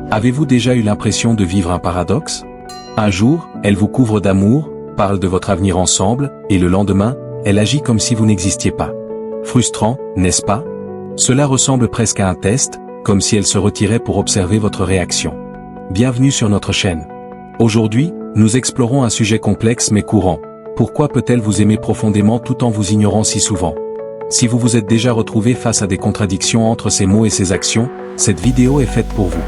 Avez-vous déjà eu l'impression de vivre un paradoxe? Un jour, elle vous couvre d'amour, parle de votre avenir ensemble, et le lendemain, elle agit comme si vous n'existiez pas. Frustrant, n'est-ce pas? Cela ressemble presque à un test, comme si elle se retirait pour observer votre réaction. Bienvenue sur notre chaîne. Aujourd'hui, nous explorons un sujet complexe mais courant. Pourquoi peut-elle vous aimer profondément tout en vous ignorant si souvent? Si vous vous êtes déjà retrouvé face à des contradictions entre ses mots et ses actions, cette vidéo est faite pour vous.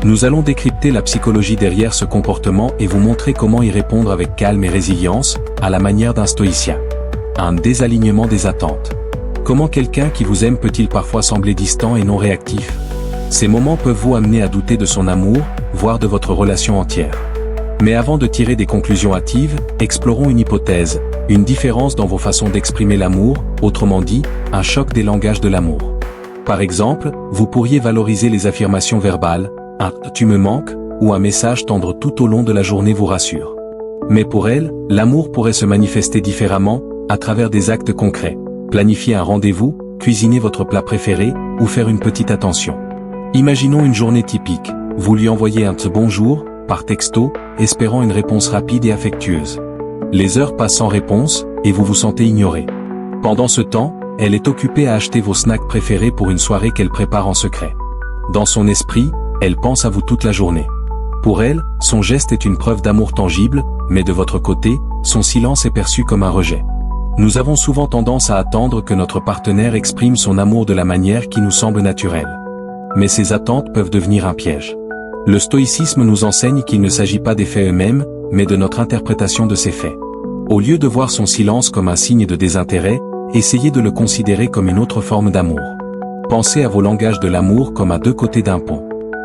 Nous allons décrypter la psychologie derrière ce comportement et vous montrer comment y répondre avec calme et résilience, à la manière d'un stoïcien. Un désalignement des attentes. Comment quelqu'un qui vous aime peut-il parfois sembler distant et non réactif? Ces moments peuvent vous amener à douter de son amour, voire de votre relation entière. Mais avant de tirer des conclusions hâtives, explorons une hypothèse, une différence dans vos façons d'exprimer l'amour, autrement dit, un choc des langages de l'amour. Par exemple, vous pourriez valoriser les affirmations verbales, un « tu me manques » ou un message tendre tout au long de la journée vous rassure. Mais pour elle, l'amour pourrait se manifester différemment, à travers des actes concrets. Planifier un rendez-vous, cuisiner votre plat préféré, ou faire une petite attention. Imaginons une journée typique, vous lui envoyez un « bonjour » par texto, espérant une réponse rapide et affectueuse. Les heures passent sans réponse, et vous vous sentez ignoré. Pendant ce temps, elle est occupée à acheter vos snacks préférés pour une soirée qu'elle prépare en secret. Dans son esprit, elle pense à vous toute la journée. Pour elle, son geste est une preuve d'amour tangible, mais de votre côté, son silence est perçu comme un rejet. Nous avons souvent tendance à attendre que notre partenaire exprime son amour de la manière qui nous semble naturelle. Mais ces attentes peuvent devenir un piège. Le stoïcisme nous enseigne qu'il ne s'agit pas des faits eux-mêmes, mais de notre interprétation de ces faits. Au lieu de voir son silence comme un signe de désintérêt, essayez de le considérer comme une autre forme d'amour. Pensez à vos langages de l'amour comme à deux côtés d'un pont.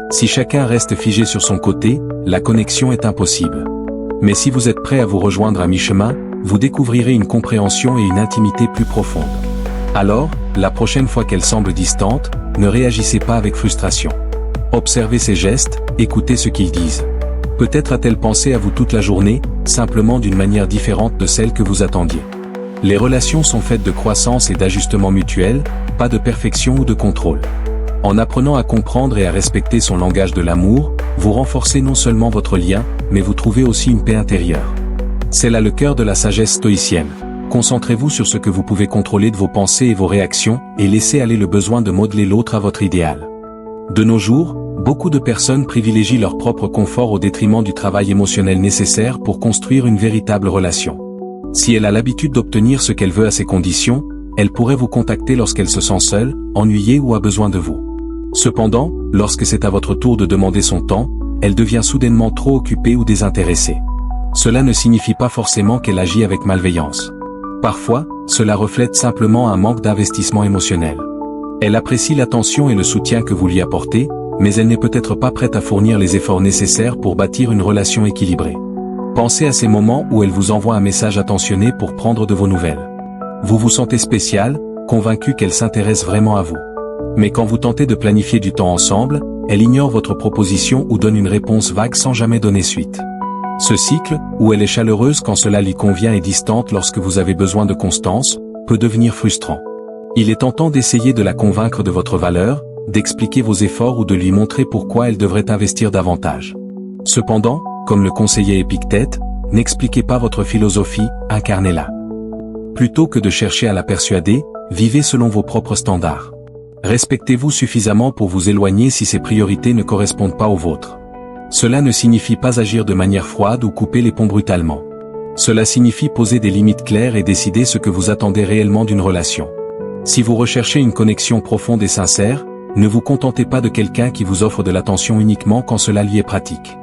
Si chacun reste figé sur son côté, la connexion est impossible. Mais si vous êtes prêt à vous rejoindre à mi-chemin, vous découvrirez une compréhension et une intimité plus profonde. Alors, la prochaine fois qu'elle semble distante, ne réagissez pas avec frustration. Observez ses gestes, écoutez ce qu'ils disent. Peut-être a-t-elle pensé à vous toute la journée, simplement d'une manière différente de celle que vous attendiez. Les relations sont faites de croissance et d'ajustement mutuel, pas de perfection ou de contrôle. En apprenant à comprendre et à respecter son langage de l'amour, vous renforcez non seulement votre lien, mais vous trouvez aussi une paix intérieure. C'est là le cœur de la sagesse stoïcienne. Concentrez-vous sur ce que vous pouvez contrôler de vos pensées et vos réactions, et laissez aller le besoin de modeler l'autre à votre idéal. De nos jours, beaucoup de personnes privilégient leur propre confort au détriment du travail émotionnel nécessaire pour construire une véritable relation. Si elle a l'habitude d'obtenir ce qu'elle veut à ses conditions, elle pourrait vous contacter lorsqu'elle se sent seule, ennuyée ou a besoin de vous. Cependant, lorsque c'est à votre tour de demander son temps, elle devient soudainement trop occupée ou désintéressée. Cela ne signifie pas forcément qu'elle agit avec malveillance. Parfois, cela reflète simplement un manque d'investissement émotionnel. Elle apprécie l'attention et le soutien que vous lui apportez, mais elle n'est peut-être pas prête à fournir les efforts nécessaires pour bâtir une relation équilibrée. Pensez à ces moments où elle vous envoie un message attentionné pour prendre de vos nouvelles. Vous vous sentez spécial, convaincu qu'elle s'intéresse vraiment à vous. Mais quand vous tentez de planifier du temps ensemble, elle ignore votre proposition ou donne une réponse vague sans jamais donner suite. Ce cycle, où elle est chaleureuse quand cela lui convient et distante lorsque vous avez besoin de constance, peut devenir frustrant. Il est tentant d'essayer de la convaincre de votre valeur, d'expliquer vos efforts ou de lui montrer pourquoi elle devrait investir davantage. Cependant, comme le conseillait Épictète, n'expliquez pas votre philosophie, incarnez-la. Plutôt que de chercher à la persuader, vivez selon vos propres standards. Respectez-vous suffisamment pour vous éloigner si ses priorités ne correspondent pas aux vôtres. Cela ne signifie pas agir de manière froide ou couper les ponts brutalement. Cela signifie poser des limites claires et décider ce que vous attendez réellement d'une relation. Si vous recherchez une connexion profonde et sincère, ne vous contentez pas de quelqu'un qui vous offre de l'attention uniquement quand cela lui est pratique.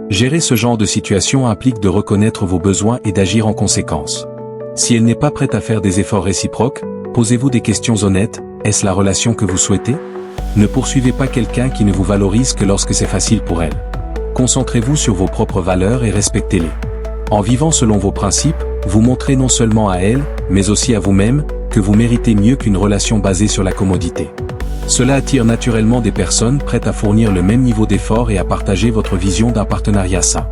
Gérer ce genre de situation implique de reconnaître vos besoins et d'agir en conséquence. Si elle n'est pas prête à faire des efforts réciproques, posez-vous des questions honnêtes, est-ce la relation que vous souhaitez? Ne poursuivez pas quelqu'un qui ne vous valorise que lorsque c'est facile pour elle. Concentrez-vous sur vos propres valeurs et respectez-les. En vivant selon vos principes, vous montrez non seulement à elle, mais aussi à vous-même, que vous méritez mieux qu'une relation basée sur la commodité. Cela attire naturellement des personnes prêtes à fournir le même niveau d'effort et à partager votre vision d'un partenariat sain.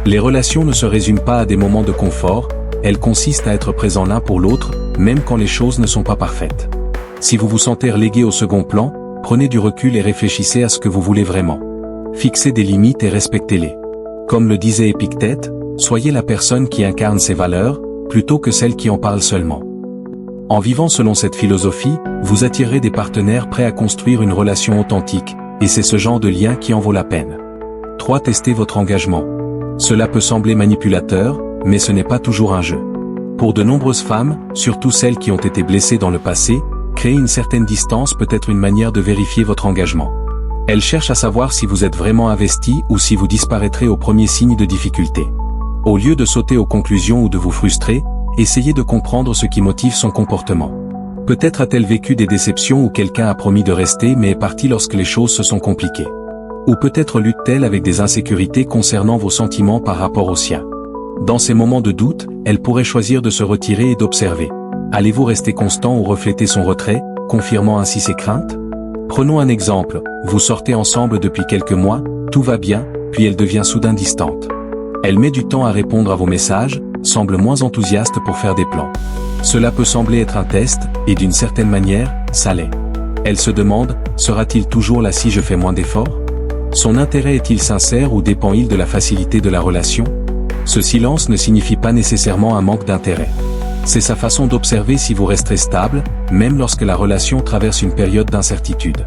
Les relations ne se résument pas à des moments de confort, elles consistent à être présents l'un pour l'autre, même quand les choses ne sont pas parfaites. Si vous vous sentez relégué au second plan, prenez du recul et réfléchissez à ce que vous voulez vraiment. fixez des limites et respectez-les. Comme le disait Épictète, soyez la personne qui incarne ces valeurs, plutôt que celle qui en parle seulement. En vivant selon cette philosophie, vous attirerez des partenaires prêts à construire une relation authentique, et c'est ce genre de lien qui en vaut la peine. 3. Testez votre engagement. Cela peut sembler manipulateur, mais ce n'est pas toujours un jeu. Pour de nombreuses femmes, surtout celles qui ont été blessées dans le passé, créer une certaine distance peut être une manière de vérifier votre engagement. Elles cherchent à savoir si vous êtes vraiment investi ou si vous disparaîtrez au premier signe de difficulté. Au lieu de sauter aux conclusions ou de vous frustrer, essayez de comprendre ce qui motive son comportement. Peut-être a-t-elle vécu des déceptions où quelqu'un a promis de rester mais est parti lorsque les choses se sont compliquées. Ou peut-être lutte-t-elle avec des insécurités concernant vos sentiments par rapport aux siens. Dans ces moments de doute, elle pourrait choisir de se retirer et d'observer. Allez-vous rester constant ou refléter son retrait, confirmant ainsi ses craintes? Prenons un exemple, vous sortez ensemble depuis quelques mois, tout va bien, puis elle devient soudain distante. Elle met du temps à répondre à vos messages, semble moins enthousiaste pour faire des plans. Cela peut sembler être un test, et d'une certaine manière, ça l'est. Elle se demande, sera-t-il toujours là si je fais moins d'efforts? Son intérêt est-il sincère ou dépend-il de la facilité de la relation? Ce silence ne signifie pas nécessairement un manque d'intérêt. C'est sa façon d'observer si vous resterez stable, même lorsque la relation traverse une période d'incertitude.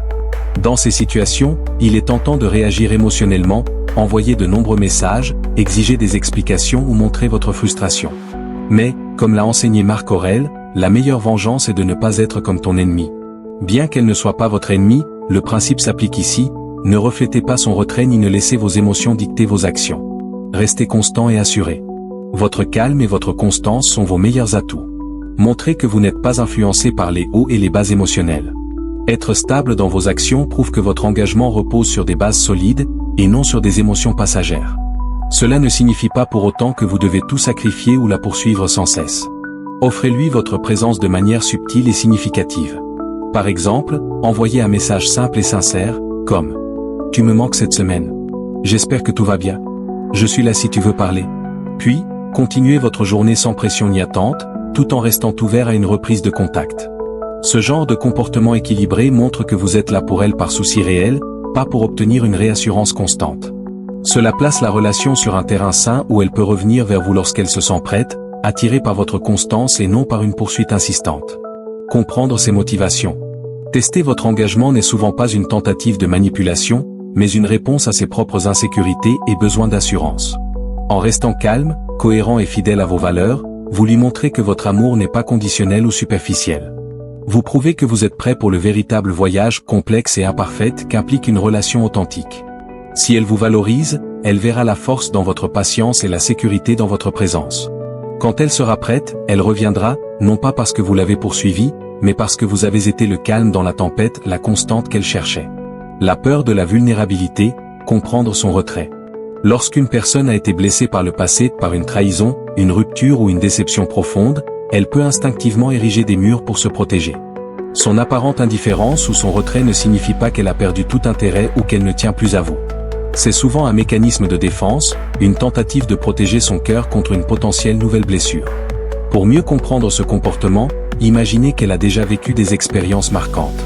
Dans ces situations, il est tentant de réagir émotionnellement, envoyer de nombreux messages, exiger des explications ou montrer votre frustration. Mais, comme l'a enseigné Marc Aurèle, la meilleure vengeance est de ne pas être comme ton ennemi. Bien qu'elle ne soit pas votre ennemi, le principe s'applique ici, ne reflétez pas son retrait ni ne laissez vos émotions dicter vos actions. Restez constant et assuré. Votre calme et votre constance sont vos meilleurs atouts. Montrez que vous n'êtes pas influencé par les hauts et les bas émotionnels. Être stable dans vos actions prouve que votre engagement repose sur des bases solides, et non sur des émotions passagères. Cela ne signifie pas pour autant que vous devez tout sacrifier ou la poursuivre sans cesse. Offrez-lui votre présence de manière subtile et significative. Par exemple, envoyez un message simple et sincère, comme « Tu me manques cette semaine. J'espère que tout va bien. Je suis là si tu veux parler. » Puis, continuez votre journée sans pression ni attente, tout en restant ouvert à une reprise de contact. Ce genre de comportement équilibré montre que vous êtes là pour elle par souci réel, pas pour obtenir une réassurance constante. Cela place la relation sur un terrain sain où elle peut revenir vers vous lorsqu'elle se sent prête, attirée par votre constance et non par une poursuite insistante. Comprendre ses motivations. Tester votre engagement n'est souvent pas une tentative de manipulation, mais une réponse à ses propres insécurités et besoins d'assurance. En restant calme, cohérent et fidèle à vos valeurs, vous lui montrez que votre amour n'est pas conditionnel ou superficiel. Vous prouvez que vous êtes prêt pour le véritable voyage complexe et imparfait qu'implique une relation authentique. Si elle vous valorise, elle verra la force dans votre patience et la sécurité dans votre présence. Quand elle sera prête, elle reviendra, non pas parce que vous l'avez poursuivie, mais parce que vous avez été le calme dans la tempête, la constante qu'elle cherchait. La peur de la vulnérabilité, comprendre son retrait. Lorsqu'une personne a été blessée par le passé, par une trahison, une rupture ou une déception profonde, elle peut instinctivement ériger des murs pour se protéger. Son apparente indifférence ou son retrait ne signifie pas qu'elle a perdu tout intérêt ou qu'elle ne tient plus à vous. C'est souvent un mécanisme de défense, une tentative de protéger son cœur contre une potentielle nouvelle blessure. Pour mieux comprendre ce comportement, imaginez qu'elle a déjà vécu des expériences marquantes.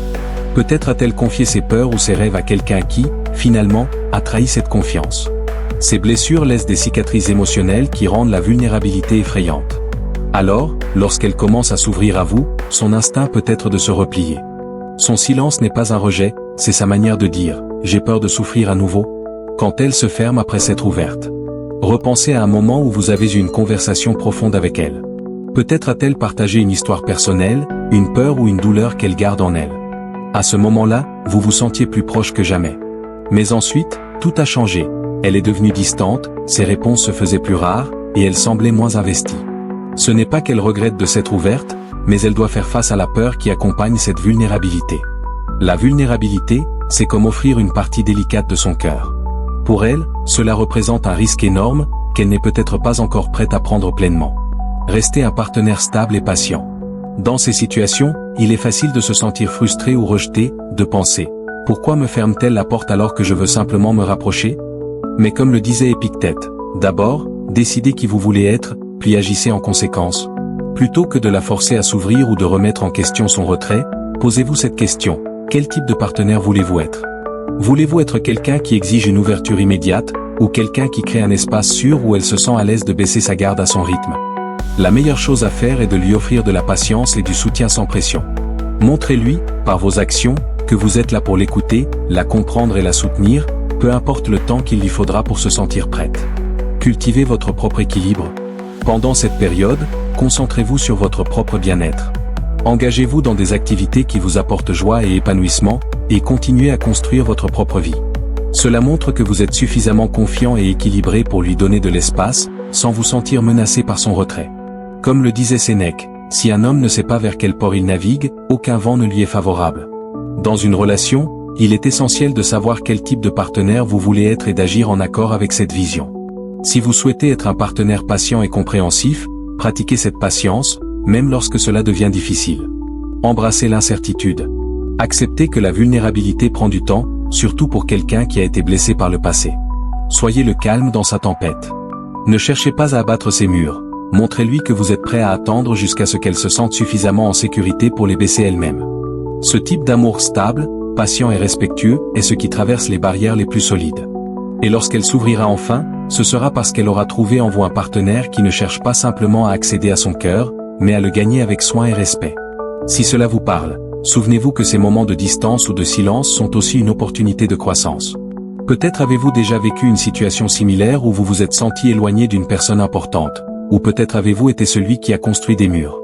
Peut-être a-t-elle confié ses peurs ou ses rêves à quelqu'un qui, finalement, a trahi cette confiance. Ces blessures laissent des cicatrices émotionnelles qui rendent la vulnérabilité effrayante. Alors, lorsqu'elle commence à s'ouvrir à vous, son instinct peut être de se replier. Son silence n'est pas un rejet, c'est sa manière de dire « j'ai peur de souffrir à nouveau ». Quand elle se ferme après s'être ouverte. Repensez à un moment où vous avez eu une conversation profonde avec elle. Peut-être a-t-elle partagé une histoire personnelle, une peur ou une douleur qu'elle garde en elle. À ce moment-là, vous vous sentiez plus proche que jamais. Mais ensuite, tout a changé. Elle est devenue distante, ses réponses se faisaient plus rares, et elle semblait moins investie. Ce n'est pas qu'elle regrette de s'être ouverte, mais elle doit faire face à la peur qui accompagne cette vulnérabilité. La vulnérabilité, c'est comme offrir une partie délicate de son cœur. Pour elle, cela représente un risque énorme, qu'elle n'est peut-être pas encore prête à prendre pleinement. Restez un partenaire stable et patient. Dans ces situations, il est facile de se sentir frustré ou rejeté, de penser « Pourquoi me ferme-t-elle la porte alors que je veux simplement me rapprocher ?» Mais comme le disait Épictète, d'abord, décidez qui vous voulez être, puis agissez en conséquence. Plutôt que de la forcer à s'ouvrir ou de remettre en question son retrait, posez-vous cette question, quel type de partenaire voulez-vous être? Voulez-vous être quelqu'un qui exige une ouverture immédiate, ou quelqu'un qui crée un espace sûr où elle se sent à l'aise de baisser sa garde à son rythme? La meilleure chose à faire est de lui offrir de la patience et du soutien sans pression. Montrez-lui, par vos actions, que vous êtes là pour l'écouter, la comprendre et la soutenir, peu importe le temps qu'il lui faudra pour se sentir prête. Cultivez votre propre équilibre. Pendant cette période, concentrez-vous sur votre propre bien-être. Engagez-vous dans des activités qui vous apportent joie et épanouissement, et continuez à construire votre propre vie. Cela montre que vous êtes suffisamment confiant et équilibré pour lui donner de l'espace, sans vous sentir menacé par son retrait. Comme le disait Sénèque, si un homme ne sait pas vers quel port il navigue, aucun vent ne lui est favorable. Dans une relation, il est essentiel de savoir quel type de partenaire vous voulez être et d'agir en accord avec cette vision. Si vous souhaitez être un partenaire patient et compréhensif, pratiquez cette patience, même lorsque cela devient difficile. Embrassez l'incertitude. Acceptez que la vulnérabilité prend du temps, surtout pour quelqu'un qui a été blessé par le passé. Soyez le calme dans sa tempête. Ne cherchez pas à abattre ses murs. Montrez-lui que vous êtes prêt à attendre jusqu'à ce qu'elle se sente suffisamment en sécurité pour les baisser elle-même. Ce type d'amour stable, patient et respectueux est ce qui traverse les barrières les plus solides. Et lorsqu'elle s'ouvrira enfin, ce sera parce qu'elle aura trouvé en vous un partenaire qui ne cherche pas simplement à accéder à son cœur, mais à le gagner avec soin et respect. Si cela vous parle, souvenez-vous que ces moments de distance ou de silence sont aussi une opportunité de croissance. Peut-être avez-vous déjà vécu une situation similaire où vous vous êtes senti éloigné d'une personne importante, ou peut-être avez-vous été celui qui a construit des murs.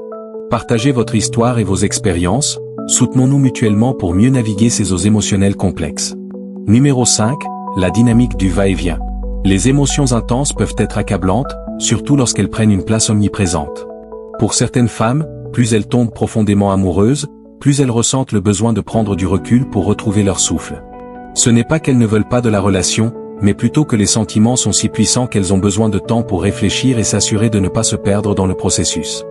Partagez votre histoire et vos expériences, soutenons-nous mutuellement pour mieux naviguer ces eaux émotionnelles complexes. Numéro 5, la dynamique du va-et-vient. Les émotions intenses peuvent être accablantes, surtout lorsqu'elles prennent une place omniprésente. Pour certaines femmes, plus elles tombent profondément amoureuses, plus elles ressentent le besoin de prendre du recul pour retrouver leur souffle. Ce n'est pas qu'elles ne veulent pas de la relation, mais plutôt que les sentiments sont si puissants qu'elles ont besoin de temps pour réfléchir et s'assurer de ne pas se perdre dans le processus.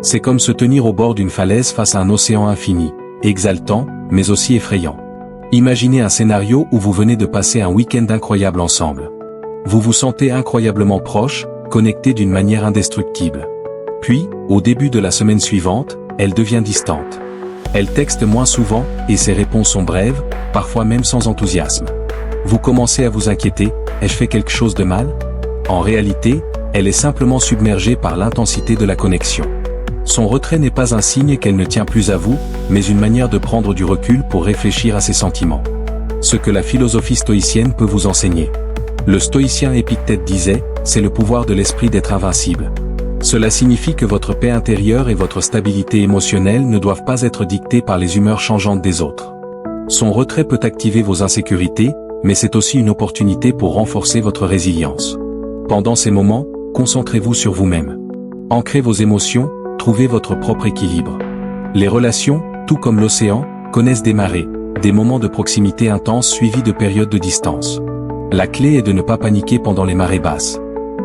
C'est comme se tenir au bord d'une falaise face à un océan infini, exaltant, mais aussi effrayant. Imaginez un scénario où vous venez de passer un week-end incroyable ensemble. Vous vous sentez incroyablement proches, connectés d'une manière indestructible. Puis, au début de la semaine suivante, elle devient distante. Elle texte moins souvent, et ses réponses sont brèves, parfois même sans enthousiasme. Vous commencez à vous inquiéter, ai-je fait quelque chose de mal? En réalité, elle est simplement submergée par l'intensité de la connexion. Son retrait n'est pas un signe qu'elle ne tient plus à vous, mais une manière de prendre du recul pour réfléchir à ses sentiments. Ce que la philosophie stoïcienne peut vous enseigner. Le stoïcien Épictète disait, c'est le pouvoir de l'esprit d'être invincible. Cela signifie que votre paix intérieure et votre stabilité émotionnelle ne doivent pas être dictées par les humeurs changeantes des autres. Son retrait peut activer vos insécurités, mais c'est aussi une opportunité pour renforcer votre résilience. Pendant ces moments, concentrez-vous sur vous-même. Ancrez vos émotions, trouvez votre propre équilibre. Les relations, tout comme l'océan, connaissent des marées, des moments de proximité intense suivis de périodes de distance. La clé est de ne pas paniquer pendant les marées basses.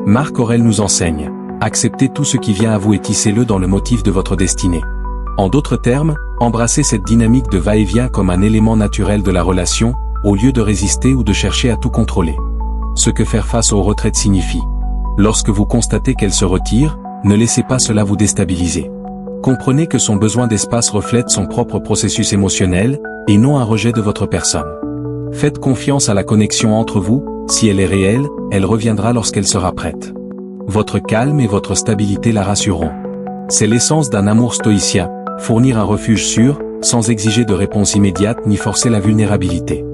Marc Aurèle nous enseigne, acceptez tout ce qui vient à vous et tissez-le dans le motif de votre destinée. En d'autres termes, embrassez cette dynamique de va-et-vient comme un élément naturel de la relation, au lieu de résister ou de chercher à tout contrôler. Ce que faire face aux retraites signifie. Lorsque vous constatez qu'elle se retire, ne laissez pas cela vous déstabiliser. Comprenez que son besoin d'espace reflète son propre processus émotionnel, et non un rejet de votre personne. Faites confiance à la connexion entre vous, si elle est réelle, elle reviendra lorsqu'elle sera prête. Votre calme et votre stabilité la rassureront. C'est l'essence d'un amour stoïcien, fournir un refuge sûr, sans exiger de réponse immédiate ni forcer la vulnérabilité.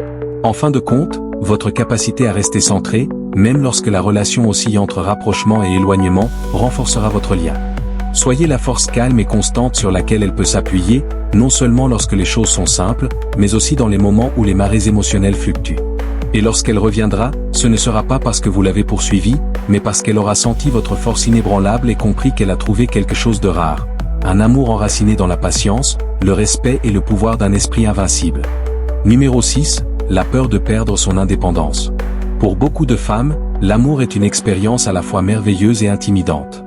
En fin de compte, votre capacité à rester centré, même lorsque la relation oscille entre rapprochement et éloignement, renforcera votre lien. Soyez la force calme et constante sur laquelle elle peut s'appuyer, non seulement lorsque les choses sont simples, mais aussi dans les moments où les marées émotionnelles fluctuent. Et lorsqu'elle reviendra, ce ne sera pas parce que vous l'avez poursuivie, mais parce qu'elle aura senti votre force inébranlable et compris qu'elle a trouvé quelque chose de rare. Un amour enraciné dans la patience, le respect et le pouvoir d'un esprit invincible. Numéro 6, la peur de perdre son indépendance. Pour beaucoup de femmes, l'amour est une expérience à la fois merveilleuse et intimidante.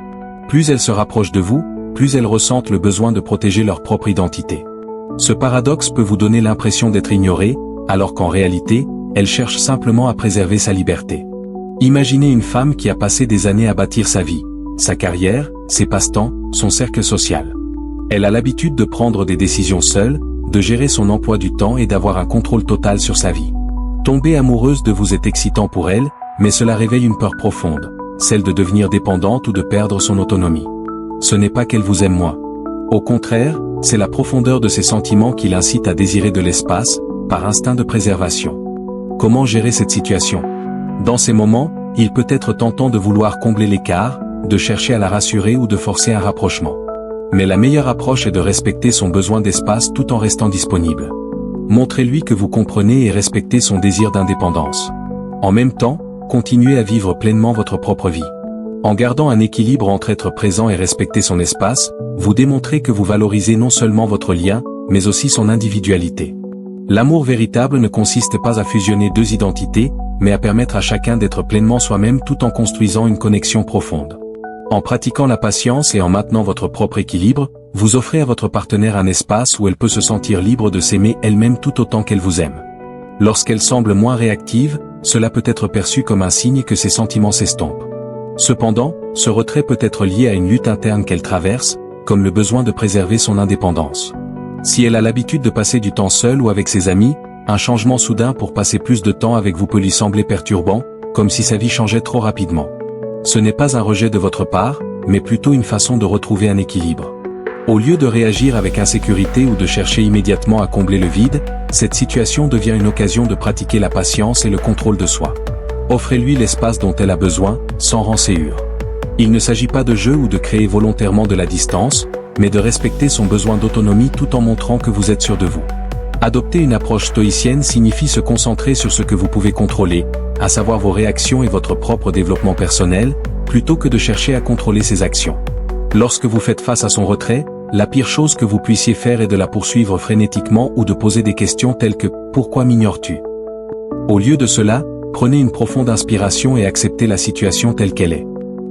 Plus elles se rapprochent de vous, plus elles ressentent le besoin de protéger leur propre identité. Ce paradoxe peut vous donner l'impression d'être ignorée, alors qu'en réalité, elle cherche simplement à préserver sa liberté. Imaginez une femme qui a passé des années à bâtir sa vie, sa carrière, ses passe-temps, son cercle social. Elle a l'habitude de prendre des décisions seule, de gérer son emploi du temps et d'avoir un contrôle total sur sa vie. Tomber amoureuse de vous est excitant pour elle, mais cela réveille une peur profonde, celle de devenir dépendante ou de perdre son autonomie. Ce n'est pas qu'elle vous aime moins. Au contraire, c'est la profondeur de ses sentiments qui l'incite à désirer de l'espace, par instinct de préservation. Comment gérer cette situation? Dans ces moments, il peut être tentant de vouloir combler l'écart, de chercher à la rassurer ou de forcer un rapprochement. Mais la meilleure approche est de respecter son besoin d'espace tout en restant disponible. Montrez-lui que vous comprenez et respectez son désir d'indépendance. En même temps, continuez à vivre pleinement votre propre vie. En gardant un équilibre entre être présent et respecter son espace, vous démontrez que vous valorisez non seulement votre lien, mais aussi son individualité. L'amour véritable ne consiste pas à fusionner deux identités, mais à permettre à chacun d'être pleinement soi-même tout en construisant une connexion profonde. En pratiquant la patience et en maintenant votre propre équilibre, vous offrez à votre partenaire un espace où elle peut se sentir libre de s'aimer elle-même tout autant qu'elle vous aime. Lorsqu'elle semble moins réactive, cela peut être perçu comme un signe que ses sentiments s'estompent. Cependant, ce retrait peut être lié à une lutte interne qu'elle traverse, comme le besoin de préserver son indépendance. Si elle a l'habitude de passer du temps seule ou avec ses amis, un changement soudain pour passer plus de temps avec vous peut lui sembler perturbant, comme si sa vie changeait trop rapidement. Ce n'est pas un rejet de votre part, mais plutôt une façon de retrouver un équilibre. Au lieu de réagir avec insécurité ou de chercher immédiatement à combler le vide, cette situation devient une occasion de pratiquer la patience et le contrôle de soi. Offrez-lui l'espace dont elle a besoin, sans rancéure. Il ne s'agit pas de jeu ou de créer volontairement de la distance, mais de respecter son besoin d'autonomie tout en montrant que vous êtes sûr de vous. Adopter une approche stoïcienne signifie se concentrer sur ce que vous pouvez contrôler, à savoir vos réactions et votre propre développement personnel, plutôt que de chercher à contrôler ses actions. Lorsque vous faites face à son retrait, la pire chose que vous puissiez faire est de la poursuivre frénétiquement ou de poser des questions telles que « Pourquoi m'ignores-tu » Au lieu de cela, prenez une profonde inspiration et acceptez la situation telle qu'elle est.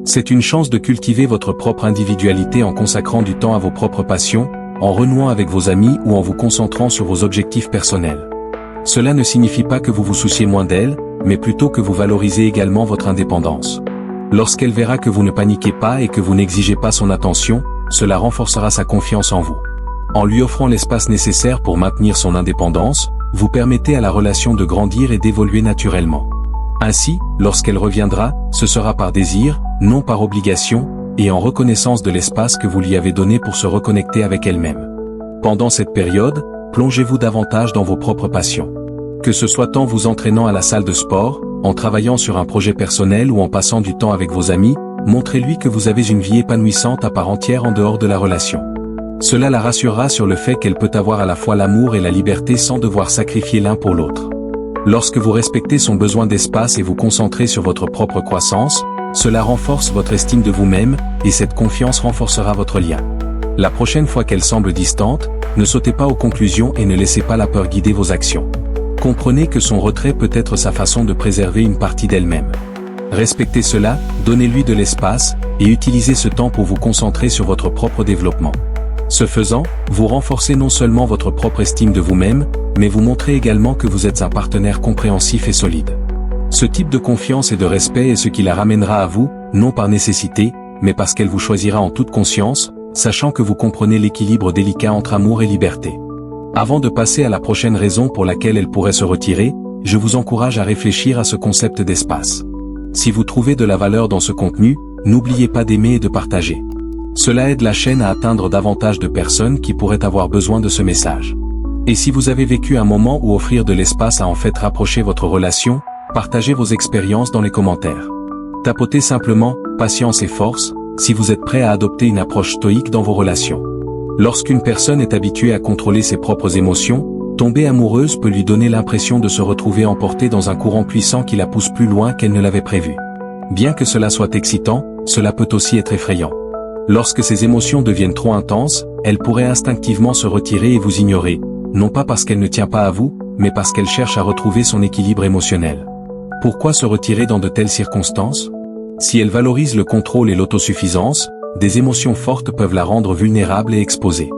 C'est une chance de cultiver votre propre individualité en consacrant du temps à vos propres passions, en renouant avec vos amis ou en vous concentrant sur vos objectifs personnels. Cela ne signifie pas que vous vous souciez moins d'elle, mais plutôt que vous valorisez également votre indépendance. Lorsqu'elle verra que vous ne paniquez pas et que vous n'exigez pas son attention, cela renforcera sa confiance en vous. En lui offrant l'espace nécessaire pour maintenir son indépendance, vous permettez à la relation de grandir et d'évoluer naturellement. Ainsi, lorsqu'elle reviendra, ce sera par désir, non par obligation, et en reconnaissance de l'espace que vous lui avez donné pour se reconnecter avec elle-même. Pendant cette période, plongez-vous davantage dans vos propres passions. Que ce soit en vous entraînant à la salle de sport, en travaillant sur un projet personnel ou en passant du temps avec vos amis, montrez-lui que vous avez une vie épanouissante à part entière en dehors de la relation. Cela la rassurera sur le fait qu'elle peut avoir à la fois l'amour et la liberté sans devoir sacrifier l'un pour l'autre. Lorsque vous respectez son besoin d'espace et vous concentrez sur votre propre croissance, cela renforce votre estime de vous-même, et cette confiance renforcera votre lien. La prochaine fois qu'elle semble distante, ne sautez pas aux conclusions et ne laissez pas la peur guider vos actions. Comprenez que son retrait peut être sa façon de préserver une partie d'elle-même. Respectez cela, donnez-lui de l'espace, et utilisez ce temps pour vous concentrer sur votre propre développement. Ce faisant, vous renforcez non seulement votre propre estime de vous-même, mais vous montrez également que vous êtes un partenaire compréhensif et solide. Ce type de confiance et de respect est ce qui la ramènera à vous, non par nécessité, mais parce qu'elle vous choisira en toute conscience, sachant que vous comprenez l'équilibre délicat entre amour et liberté. Avant de passer à la prochaine raison pour laquelle elle pourrait se retirer, je vous encourage à réfléchir à ce concept d'espace. Si vous trouvez de la valeur dans ce contenu, n'oubliez pas d'aimer et de partager. Cela aide la chaîne à atteindre davantage de personnes qui pourraient avoir besoin de ce message. Et si vous avez vécu un moment où offrir de l'espace a en fait rapproché votre relation, partagez vos expériences dans les commentaires. Tapotez simplement « Patience et force » si vous êtes prêt à adopter une approche stoïque dans vos relations. Lorsqu'une personne est habituée à contrôler ses propres émotions, tomber amoureuse peut lui donner l'impression de se retrouver emportée dans un courant puissant qui la pousse plus loin qu'elle ne l'avait prévu. Bien que cela soit excitant, cela peut aussi être effrayant. Lorsque ces émotions deviennent trop intenses, elle pourrait instinctivement se retirer et vous ignorer, non pas parce qu'elle ne tient pas à vous, mais parce qu'elle cherche à retrouver son équilibre émotionnel. Pourquoi se retirer dans de telles circonstances? Si elle valorise le contrôle et l'autosuffisance, des émotions fortes peuvent la rendre vulnérable et exposée.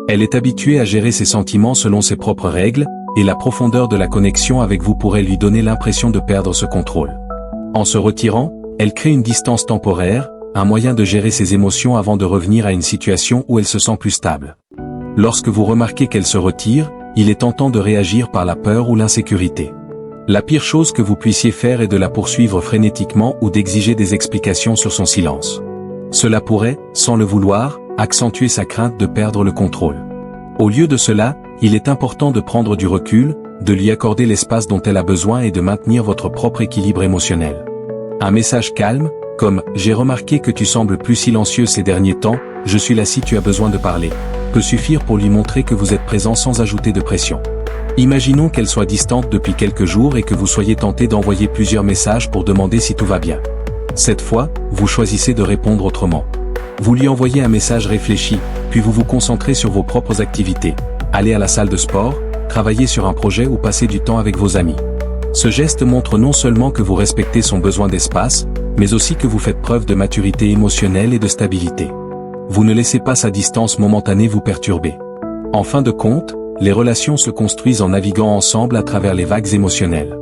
Elle est habituée à gérer ses sentiments selon ses propres règles, et la profondeur de la connexion avec vous pourrait lui donner l'impression de perdre ce contrôle. En se retirant, elle crée une distance temporaire, un moyen de gérer ses émotions avant de revenir à une situation où elle se sent plus stable. Lorsque vous remarquez qu'elle se retire, il est tentant de réagir par la peur ou l'insécurité. La pire chose que vous puissiez faire est de la poursuivre frénétiquement ou d'exiger des explications sur son silence. Cela pourrait, sans le vouloir, accentuer sa crainte de perdre le contrôle. Au lieu de cela, il est important de prendre du recul, de lui accorder l'espace dont elle a besoin et de maintenir votre propre équilibre émotionnel. Un message calme, comme « J'ai remarqué que tu sembles plus silencieux ces derniers temps, je suis là si tu as besoin de parler », peut suffire pour lui montrer que vous êtes présent sans ajouter de pression. Imaginons qu'elle soit distante depuis quelques jours et que vous soyez tenté d'envoyer plusieurs messages pour demander si tout va bien. Cette fois, vous choisissez de répondre autrement. Vous lui envoyez un message réfléchi, puis vous vous concentrez sur vos propres activités. Aller à la salle de sport, travailler sur un projet ou passer du temps avec vos amis. Ce geste montre non seulement que vous respectez son besoin d'espace, mais aussi que vous faites preuve de maturité émotionnelle et de stabilité. Vous ne laissez pas sa distance momentanée vous perturber. En fin de compte, les relations se construisent en naviguant ensemble à travers les vagues émotionnelles.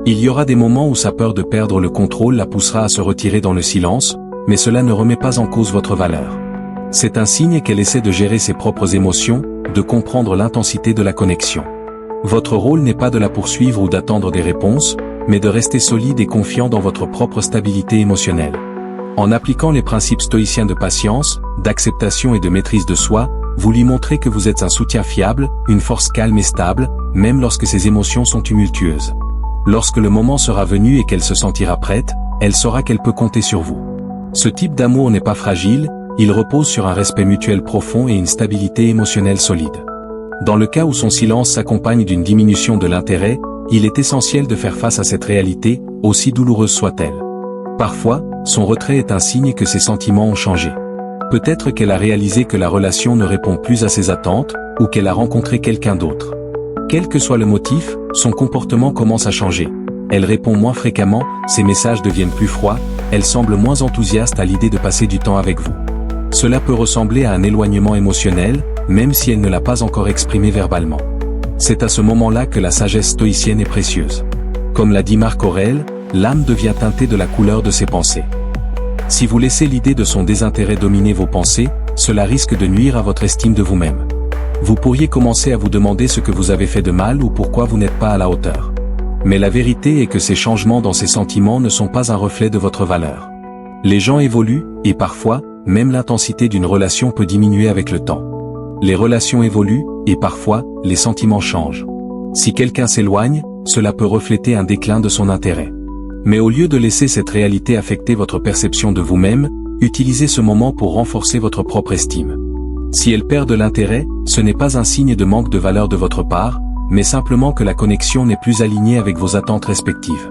Il y aura des moments où sa peur de perdre le contrôle la poussera à se retirer dans le silence, mais cela ne remet pas en cause votre valeur. C'est un signe qu'elle essaie de gérer ses propres émotions, de comprendre l'intensité de la connexion. Votre rôle n'est pas de la poursuivre ou d'attendre des réponses, mais de rester solide et confiant dans votre propre stabilité émotionnelle. En appliquant les principes stoïciens de patience, d'acceptation et de maîtrise de soi, vous lui montrez que vous êtes un soutien fiable, une force calme et stable, même lorsque ses émotions sont tumultueuses. Lorsque le moment sera venu et qu'elle se sentira prête, elle saura qu'elle peut compter sur vous. Ce type d'amour n'est pas fragile, il repose sur un respect mutuel profond et une stabilité émotionnelle solide. Dans le cas où son silence s'accompagne d'une diminution de l'intérêt, il est essentiel de faire face à cette réalité, aussi douloureuse soit-elle. Parfois, son retrait est un signe que ses sentiments ont changé. Peut-être qu'elle a réalisé que la relation ne répond plus à ses attentes, ou qu'elle a rencontré quelqu'un d'autre. Quel que soit le motif, son comportement commence à changer. Elle répond moins fréquemment, ses messages deviennent plus froids, elle semble moins enthousiaste à l'idée de passer du temps avec vous. Cela peut ressembler à un éloignement émotionnel, même si elle ne l'a pas encore exprimé verbalement. C'est à ce moment-là que la sagesse stoïcienne est précieuse. Comme l'a dit Marc Aurèle, l'âme devient teintée de la couleur de ses pensées. Si vous laissez l'idée de son désintérêt dominer vos pensées, cela risque de nuire à votre estime de vous-même. Vous pourriez commencer à vous demander ce que vous avez fait de mal ou pourquoi vous n'êtes pas à la hauteur. Mais la vérité est que ces changements dans ses sentiments ne sont pas un reflet de votre valeur. Les gens évoluent, et parfois, même l'intensité d'une relation peut diminuer avec le temps. Les relations évoluent, et parfois, les sentiments changent. Si quelqu'un s'éloigne, cela peut refléter un déclin de son intérêt. Mais au lieu de laisser cette réalité affecter votre perception de vous-même, utilisez ce moment pour renforcer votre propre estime. Si elle perd de l'intérêt, ce n'est pas un signe de manque de valeur de votre part, mais simplement que la connexion n'est plus alignée avec vos attentes respectives.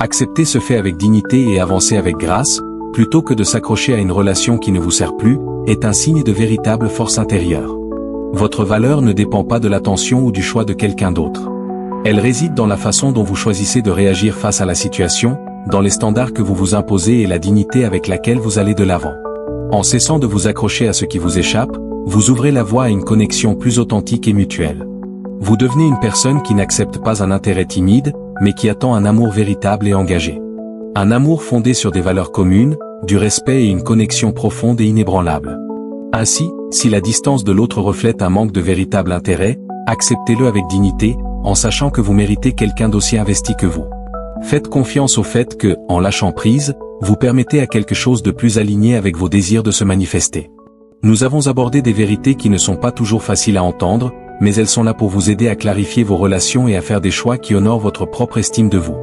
Accepter ce fait avec dignité et avancer avec grâce, plutôt que de s'accrocher à une relation qui ne vous sert plus, est un signe de véritable force intérieure. Votre valeur ne dépend pas de l'attention ou du choix de quelqu'un d'autre. Elle réside dans la façon dont vous choisissez de réagir face à la situation, dans les standards que vous vous imposez et la dignité avec laquelle vous allez de l'avant. En cessant de vous accrocher à ce qui vous échappe, vous ouvrez la voie à une connexion plus authentique et mutuelle. Vous devenez une personne qui n'accepte pas un intérêt timide, mais qui attend un amour véritable et engagé. Un amour fondé sur des valeurs communes, du respect et une connexion profonde et inébranlable. Ainsi, si la distance de l'autre reflète un manque de véritable intérêt, acceptez-le avec dignité, en sachant que vous méritez quelqu'un d'aussi investi que vous. Faites confiance au fait que, en lâchant prise, vous permettez à quelque chose de plus aligné avec vos désirs de se manifester. Nous avons abordé des vérités qui ne sont pas toujours faciles à entendre, mais elles sont là pour vous aider à clarifier vos relations et à faire des choix qui honorent votre propre estime de vous.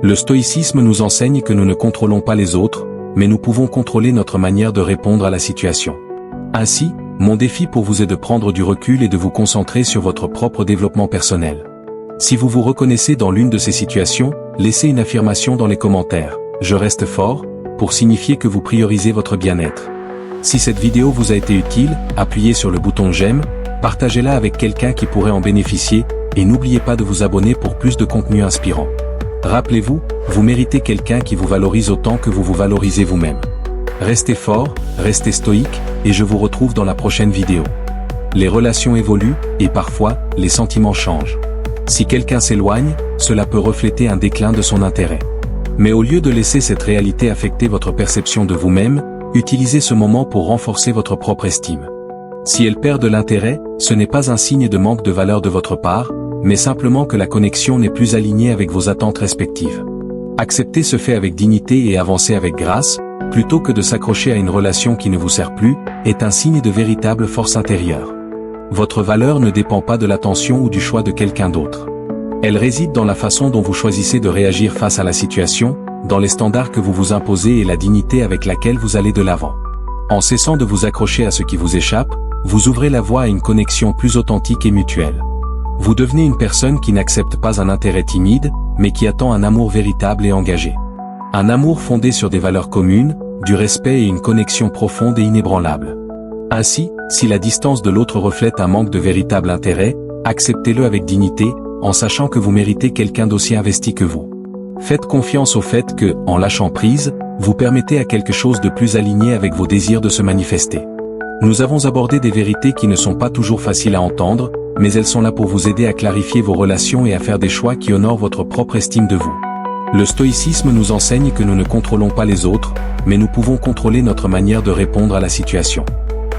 Le stoïcisme nous enseigne que nous ne contrôlons pas les autres, mais nous pouvons contrôler notre manière de répondre à la situation. Ainsi, mon défi pour vous est de prendre du recul et de vous concentrer sur votre propre développement personnel. Si vous vous reconnaissez dans l'une de ces situations, laissez une affirmation dans les commentaires. Je reste fort, pour signifier que vous priorisez votre bien-être. Si cette vidéo vous a été utile, appuyez sur le bouton j'aime, partagez-la avec quelqu'un qui pourrait en bénéficier, et n'oubliez pas de vous abonner pour plus de contenu inspirant. Rappelez-vous, vous méritez quelqu'un qui vous valorise autant que vous vous valorisez vous-même. Restez fort, restez stoïque, et je vous retrouve dans la prochaine vidéo. Les relations évoluent, et parfois, les sentiments changent. Si quelqu'un s'éloigne, cela peut refléter un déclin de son intérêt. Mais au lieu de laisser cette réalité affecter votre perception de vous-même, utilisez ce moment pour renforcer votre propre estime. Si elle perd de l'intérêt, ce n'est pas un signe de manque de valeur de votre part, mais simplement que la connexion n'est plus alignée avec vos attentes respectives. Accepter ce fait avec dignité et avancer avec grâce, plutôt que de s'accrocher à une relation qui ne vous sert plus, est un signe de véritable force intérieure. Votre valeur ne dépend pas de l'attention ou du choix de quelqu'un d'autre. Elle réside dans la façon dont vous choisissez de réagir face à la situation, dans les standards que vous vous imposez et la dignité avec laquelle vous allez de l'avant. En cessant de vous accrocher à ce qui vous échappe, vous ouvrez la voie à une connexion plus authentique et mutuelle. Vous devenez une personne qui n'accepte pas un intérêt timide, mais qui attend un amour véritable et engagé. Un amour fondé sur des valeurs communes, du respect et une connexion profonde et inébranlable. Ainsi, si la distance de l'autre reflète un manque de véritable intérêt, acceptez-le avec dignité, en sachant que vous méritez quelqu'un d'aussi investi que vous. Faites confiance au fait que, en lâchant prise, vous permettez à quelque chose de plus aligné avec vos désirs de se manifester. Nous avons abordé des vérités qui ne sont pas toujours faciles à entendre, mais elles sont là pour vous aider à clarifier vos relations et à faire des choix qui honorent votre propre estime de vous. Le stoïcisme nous enseigne que nous ne contrôlons pas les autres, mais nous pouvons contrôler notre manière de répondre à la situation.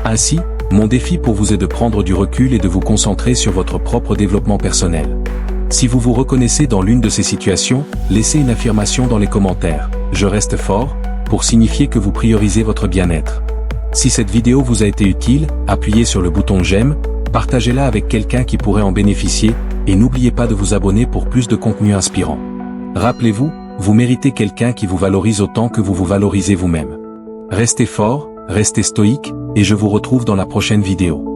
Ainsi, mon défi pour vous est de prendre du recul et de vous concentrer sur votre propre développement personnel. Si vous vous reconnaissez dans l'une de ces situations, laissez une affirmation dans les commentaires. Je reste fort, pour signifier que vous priorisez votre bien-être. Si cette vidéo vous a été utile, appuyez sur le bouton j'aime, partagez-la avec quelqu'un qui pourrait en bénéficier, et n'oubliez pas de vous abonner pour plus de contenu inspirant. Rappelez-vous, vous méritez quelqu'un qui vous valorise autant que vous vous valorisez vous-même. Restez fort, restez stoïque, et je vous retrouve dans la prochaine vidéo.